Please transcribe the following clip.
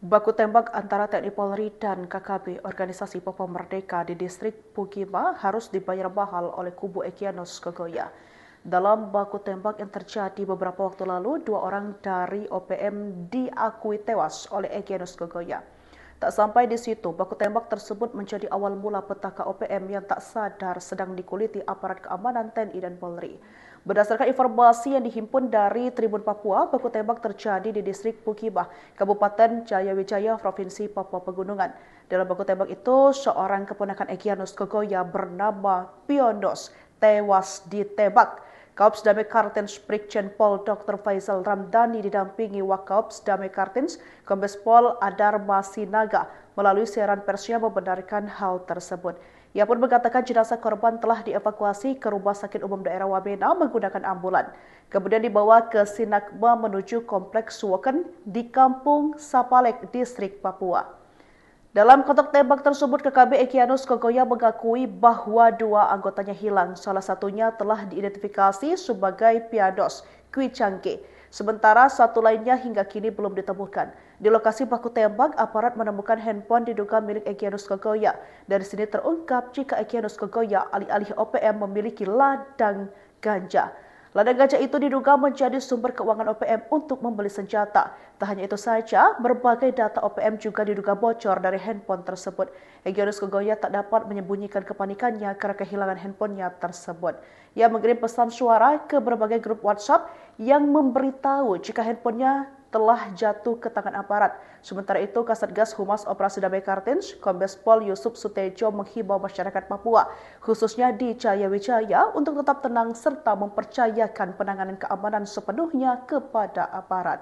Baku tembak antara TNI Polri dan KKB Organisasi Papua Merdeka di distrik Pugima harus dibayar mahal oleh kubu Egyanus Kogoya. Dalam baku tembak yang terjadi beberapa waktu lalu, 2 orang dari OPM diakui tewas oleh Egyanus Kogoya. Tak sampai di situ, baku tembak tersebut menjadi awal mula petaka OPM yang tak sadar sedang dikuliti aparat keamanan TNI dan Polri. Berdasarkan informasi yang dihimpun dari Tribun Papua, baku tembak terjadi di distrik Pugima, Kabupaten Jayawijaya, Provinsi Papua Pegunungan. Dalam baku tembak itu, seorang keponakan Egyanus Kogoya bernama Piondos tewas ditembak. Kaops Damai Kartens Brigjen Pol Dr. Faisal Ramdhani didampingi Wakaops Damai Kartens Kombes Pol Adar Masinaga melalui siaran persnya membenarkan hal tersebut. Ia pun mengatakan jenazah korban telah dievakuasi ke Rumah Sakit Umum Daerah Wamena menggunakan ambulan. Kemudian dibawa ke Sinagma menuju Kompleks Suwoken di Kampung Sapalek, Distrik Papua. Dalam kontak tembak tersebut, KKB Egyanus Kogoya mengakui bahwa 2 anggotanya hilang. Salah satunya telah diidentifikasi sebagai Piados Kwicangke. Sementara satu lainnya hingga kini belum ditemukan. Di lokasi baku tembak, aparat menemukan handphone diduga milik Egyanus Kogoya. Dari sini terungkap jika Egyanus Kogoya alih-alih OPM memiliki ladang ganja. Ladang ganja itu diduga menjadi sumber keuangan OPM untuk membeli senjata. Tak hanya itu saja, berbagai data OPM juga diduga bocor dari handphone tersebut. Egyanus Kogoya tak dapat menyembunyikan kepanikannya karena kehilangan handphonenya tersebut. Ia mengirim pesan suara ke berbagai grup WhatsApp yang memberitahu jika handphonenya telah jatuh ke tangan aparat. Sementara itu, Kasatgas Humas Operasi Damai Kartens, Kombes Pol Yusuf Sutejo menghimbau masyarakat Papua, khususnya di Jayawijaya, untuk tetap tenang serta mempercayakan penanganan keamanan sepenuhnya kepada aparat.